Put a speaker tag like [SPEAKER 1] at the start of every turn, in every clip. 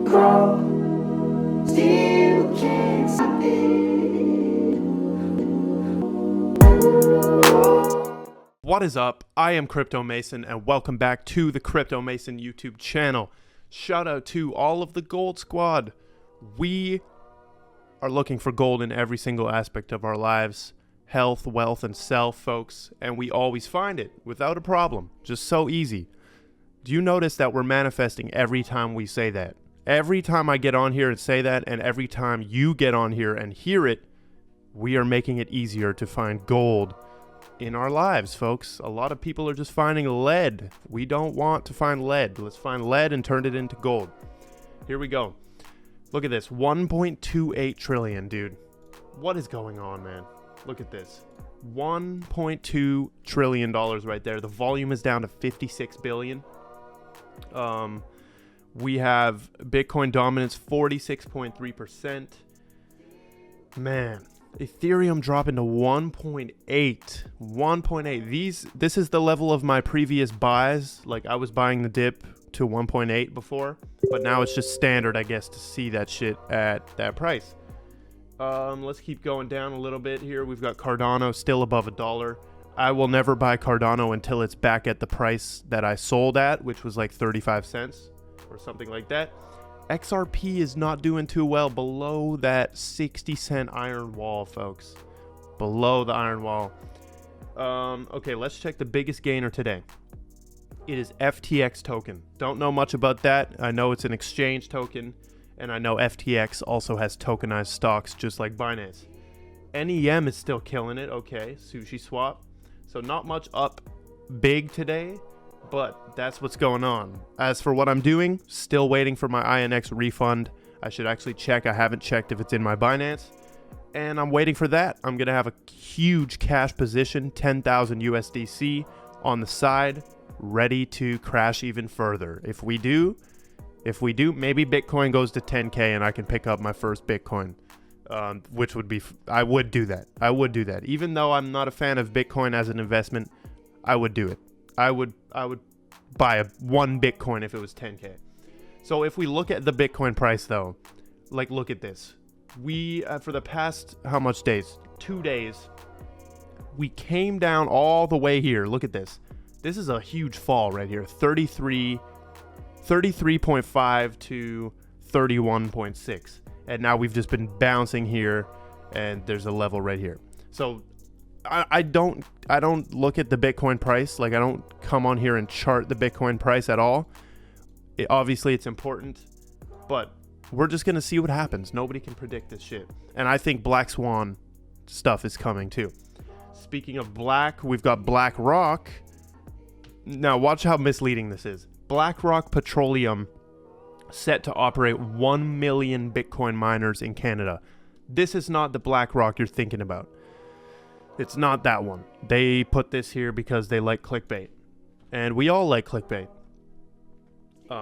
[SPEAKER 1] grow, still can't stop it.
[SPEAKER 2] What is up? I am Crypto Mason and welcome back to the Crypto Mason YouTube channel. Shout out to all of the gold squad. We are looking for gold in every single aspect of our lives. Health, wealth, and self, folks. And we always find it without a problem. Just so easy. Do you notice that we're manifesting every time we say that? Every time I get on here and say that, and every time you get on here and hear it, we are making it easier to find gold in our lives, folks. A lot of people are just finding lead. We don't want to find lead. Let's find lead and turn it into gold. Here we go. Look at this. 1.28 trillion, dude. What is going on, man? Look at this. $1.2 trillion right there. The volume is down to 56 billion. We have Bitcoin dominance 46.3%. Man, Ethereum dropping to 1.8. This is the level of my previous buys. Like, I was buying the dip to 1.8 before, but now it's just standard, I guess, to see that shit at that price. Let's keep going down a little bit here. We've got Cardano still above $1. I will never buy Cardano until it's back at the price that I sold at, which was like 35 cents or something like that. XRP is not doing too well, below that 60-cent iron wall, folks. Below the iron wall. Okay, let's check the biggest gainer today. It is FTX token. Don't know much about that. I know it's an exchange token, and I know FTX also has tokenized stocks just like Binance. NEM is still killing it. Okay, Sushi Swap. So not much up big today, but that's what's going on. As for what I'm doing, still waiting for my INX refund. I should actually check. I haven't checked if it's in my Binance. And I'm waiting for that. I'm going to have a huge cash position, 10,000 USDC on the side, ready to crash even further. If we do, maybe Bitcoin goes to 10K and I can pick up my first Bitcoin. Which would be, I would do that. Even though I'm not a fan of Bitcoin as an investment, I would do it. I would buy one Bitcoin if it was 10K. So if we look at the Bitcoin price though, like, look at this. We, for the past, how much days? 2 days, we came down all the way here. Look at this. This is a huge fall right here. 33.5 to 31.6. And now we've just been bouncing here, and there's a level right here. So I don't look at the Bitcoin price. Like, I don't come on here and chart the Bitcoin price at all. Obviously, it's important, but we're just going to see what happens. Nobody can predict this shit. And I think Black Swan stuff is coming too. Speaking of black, we've got Blackrock. Now, watch how misleading this is. Blackrock Petroleum set to operate 1 million Bitcoin miners in Canada. This is not the Blackrock you're thinking about. It's not that one. They put this here because they like clickbait. And we all like clickbait.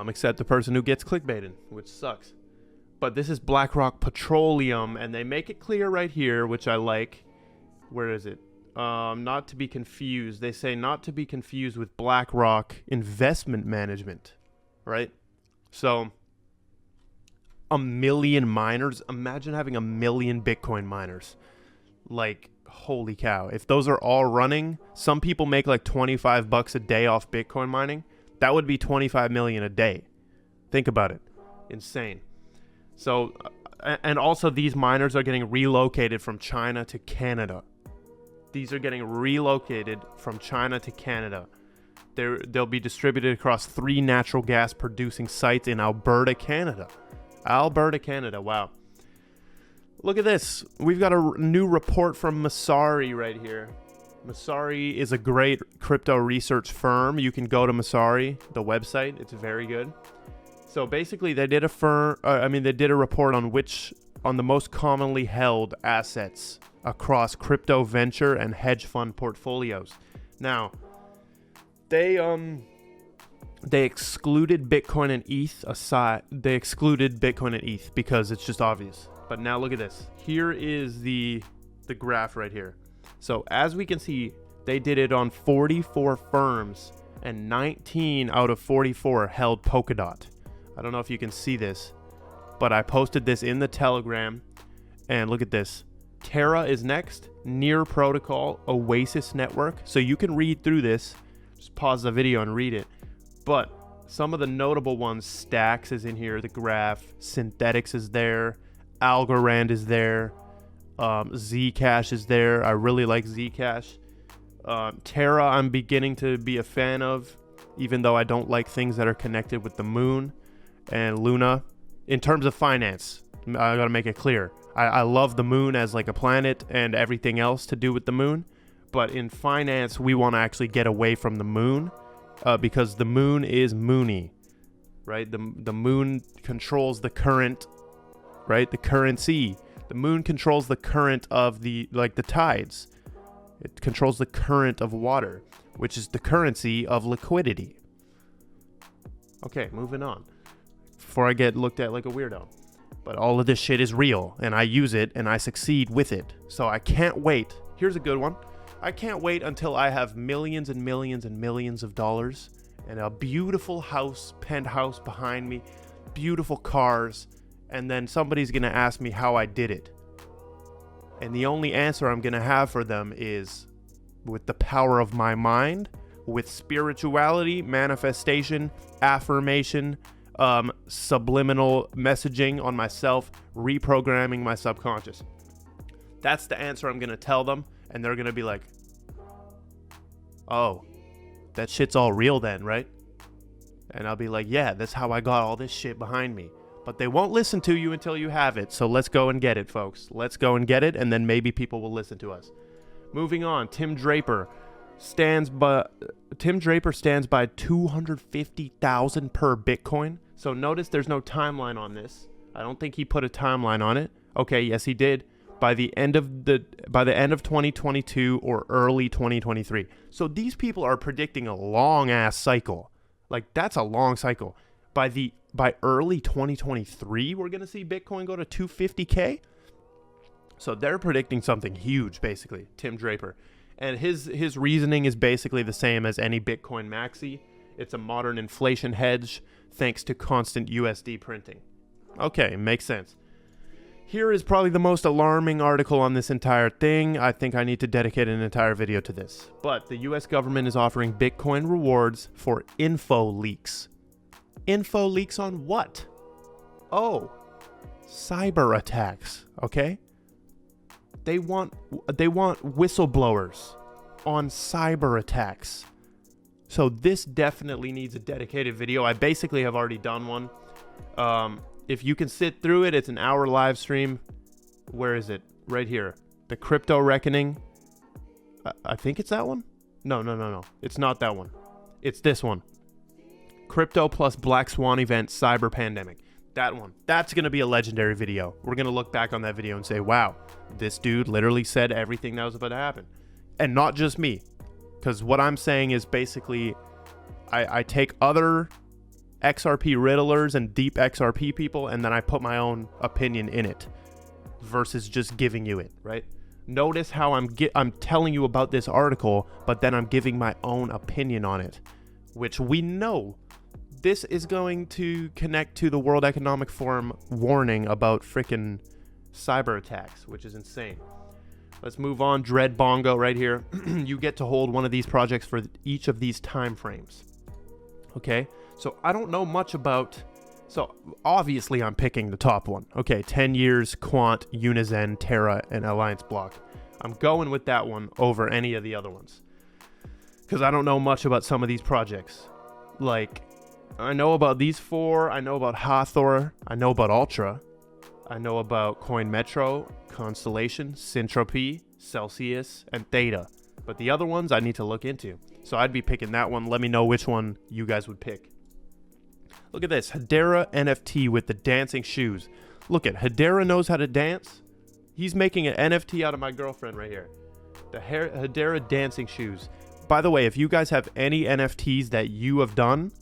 [SPEAKER 2] Except the person who gets clickbaited, which sucks. But this is Blackrock Petroleum, and they make it clear right here, which I like. Where is it? Not to be confused. They say not to be confused with Blackrock Investment Management, right? So, 1 million miners. Imagine having 1 million Bitcoin miners. Like, holy cow. If those are all running, some people make like $25 a day off Bitcoin mining. That would be 25 million a day. Think about it. Insane. So, and also these miners are getting relocated from China to Canada. These are getting relocated from China to Canada. They'll be distributed across 3 natural gas producing sites in Alberta, Canada. Alberta, Canada. Wow. Look at this. We've got a new report from Messari right here. Messari is a great crypto research firm. You can go to Messari, the website. It's very good. So basically, they did a report on the most commonly held assets across crypto venture and hedge fund portfolios. Now, they excluded Bitcoin and ETH aside. They excluded Bitcoin and ETH because it's just obvious. But now look at this. Here is the graph right here. So as we can see, they did it on 44 firms, and 19 out of 44 held Polkadot. I don't know if you can see this, but I posted this in the Telegram, and look at this. Terra is next, Near Protocol, Oasis Network. So you can read through this. Just pause the video and read it. But some of the notable ones, Stacks is in here, the graph, Synthetics is there, Algorand is there, Zcash is there. I really like Zcash. Terra I'm beginning to be a fan of, even though I don't like things that are connected with the moon. And Luna, in terms of finance, I gotta make it clear. I love the moon as like a planet and everything else to do with the moon. But in finance, we want to actually get away from the moon because the moon is moony, right? The moon controls the current, right? The currency. The moon controls the current of the tides. It controls the current of water, which is the currency of liquidity. Okay, moving on. Before I get looked at like a weirdo. But all of this shit is real, and I use it, and I succeed with it. So I can't wait. Here's a good one. I can't wait until I have millions and millions and millions of dollars and a beautiful house, penthouse behind me, beautiful cars, and then somebody's going to ask me how I did it. And the only answer I'm going to have for them is with the power of my mind, with spirituality, manifestation, affirmation, subliminal messaging on myself, reprogramming my subconscious. That's the answer I'm going to tell them, and they're going to be like, oh, that shit's all real then, right? And I'll be like, yeah, that's how I got all this shit behind me. But they won't listen to you until you have it, so let's go and get it, folks. Let's go and get it, and then maybe people will listen to us. Moving on, Tim Draper stands by 250,000 per Bitcoin. So notice there's no timeline on this. I don't think he put a timeline on it. Okay, yes he did. By the end of 2022 or early 2023. So these people are predicting a long ass cycle. Like that's a long cycle. By early 2023, we're going to see Bitcoin go to 250K. So they're predicting something huge basically, Tim Draper. And his reasoning is basically the same as any Bitcoin maxi. It's a modern inflation hedge thanks to constant USD printing. Okay, makes sense. Here is probably the most alarming article on this entire thing. I think I need to dedicate an entire video to this. But the US government is offering Bitcoin rewards for info leaks. Info leaks on what? Oh, cyber attacks, okay? They want whistleblowers on cyber attacks. So this definitely needs a dedicated video. I basically have already done one. If you can sit through it, it's an hour live stream. Where is it? Right here. The Crypto Reckoning. I think it's that one. No. It's not that one. It's this one. Crypto plus Black Swan event cyber pandemic. That one. That's going to be a legendary video. We're going to look back on that video and say, wow, this dude literally said everything that was about to happen. And not just me. Because what I'm saying is basically I take other XRP riddlers and deep XRP people and then I put my own opinion in it versus just giving you it, right? Notice how I'm telling you about this article, but then I'm giving my own opinion on it, which we know this is going to connect to the World Economic Forum warning about freaking cyber attacks, which is insane. Let's move on. Dread Bongo right here. You get to hold one of these projects for each of these time frames. Okay, so I don't know much about. So obviously I'm picking the top one. Okay, 10 years, Quant, Unizen, Terra, and Alliance Block. I'm going with that one over any of the other ones because I don't know much about some of these projects. Like, I know about these four. I know about Hathor. I know about Ultra. I know about Coin Metro, Constellation, Syntropy, Celsius, and Theta. But the other ones I need to look into. So I'd be picking that one. Let me know which one you guys would pick. Look at this. Hedera NFT with the dancing shoes. Look at Hedera knows how to dance. He's making an NFT out of my girlfriend right here. The Hedera dancing shoes. By the way, if you guys have any NFTs that you have done,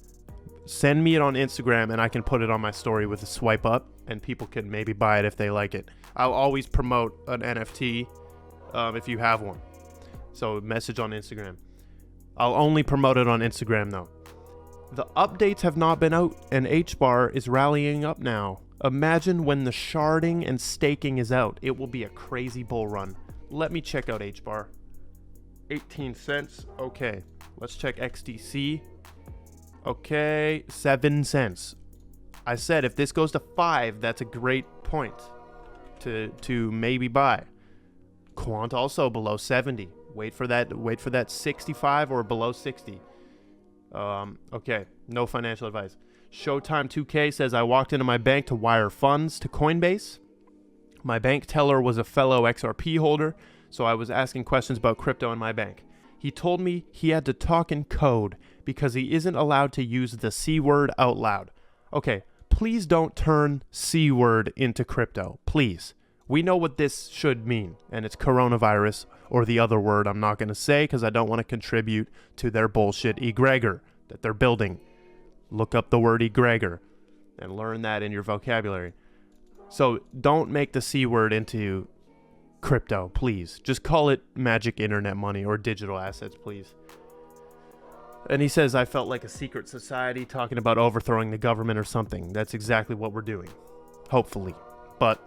[SPEAKER 2] send me it on Instagram and I can put it on my story with a swipe up and people can maybe buy it if they like it. I'll always promote an NFT if you have one. So message on Instagram. I'll only promote it on Instagram though. The updates have not been out and Hbar is rallying up now. Imagine when the sharding and staking is out. It will be a crazy bull run. Let me check out Hbar. 18 cents. Okay. Let's check XDC. Okay. 7 cents. I said if this goes to 5, that's a great point to maybe buy. Quant also below 70. Wait for that 65 or below 60. Okay. No financial advice. Showtime 2K says I walked into my bank to wire funds to Coinbase. My bank teller was a fellow XRP holder, so I was asking questions about crypto in my bank. He told me he had to talk in code because he isn't allowed to use the C word out loud. Okay, please don't turn C word into crypto, please. We know what this should mean, and it's coronavirus, or the other word I'm not going to say because I don't want to contribute to their bullshit egregor that they're building. Look up the word egregor and learn that in your vocabulary. So don't make the C word into crypto, please. Just call it magic internet money or digital assets, please. And he says, I felt like a secret society talking about overthrowing the government or something. That's exactly what we're doing. Hopefully. But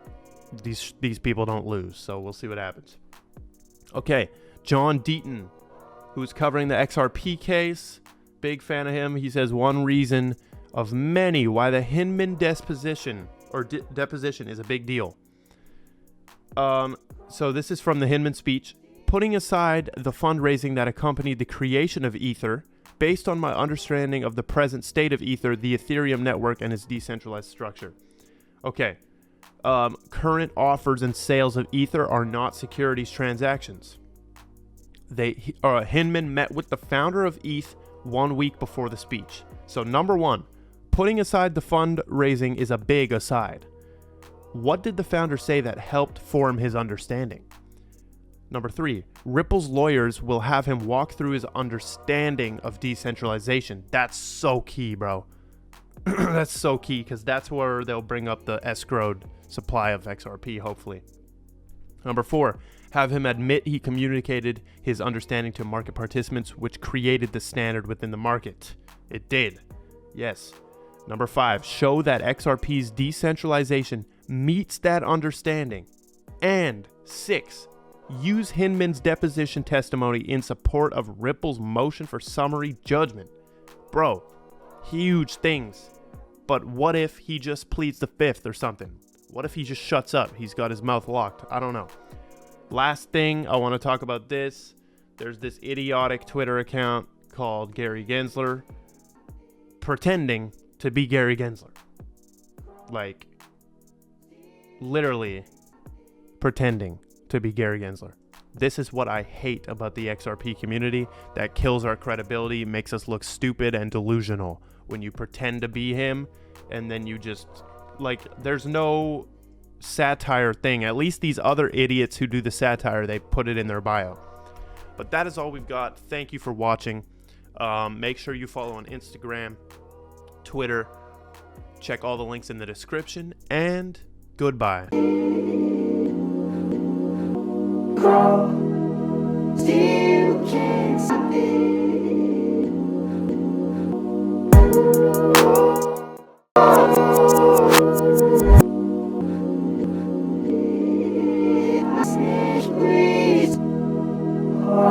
[SPEAKER 2] these people don't lose, so we'll see what happens. Okay, John Deaton, who's covering the XRP case. Big fan of him. He says one reason of many why the Hinman deposition is a big deal. So this is from the Hinman speech. Putting aside the fundraising that accompanied the creation of Ether, based on my understanding of the present state of Ether, the Ethereum network, and its decentralized structure. Okay. Current offers and sales of Ether are not securities transactions. Hinman met with the founder of ETH 1 week before the speech. So number 1, putting aside the fundraising is a big aside. What did the founder say that helped form his understanding? Number 3, Ripple's lawyers will have him walk through his understanding of decentralization. That's so key, bro. That's so key because that's where they'll bring up the escrowed supply of XRP, hopefully. Number 4, have him admit he communicated his understanding to market participants, which created the standard within the market. It did. Yes. Number 5, show that XRP's decentralization meets that understanding. And 6, use Hinman's deposition testimony in support of Ripple's motion for summary judgment. Bro, huge things. But what if he just pleads the 5th or something? What if he just shuts up? He's got his mouth locked. I don't know. Last thing, I want to talk about this. There's this idiotic Twitter account called Gary Gensler pretending to be Gary Gensler. Like, literally pretending to be Gary Gensler. This is what I hate about the XRP community. That kills our credibility, makes us look stupid and delusional. When you pretend to be him and then you just, like, there's no satire thing. At least these other idiots who do the satire, they put it in their bio. But that is all we've got. Thank you for watching. Make sure you follow on Instagram, Twitter. Check all the links in the description, and goodbye.
[SPEAKER 1] Grow, still can't stop.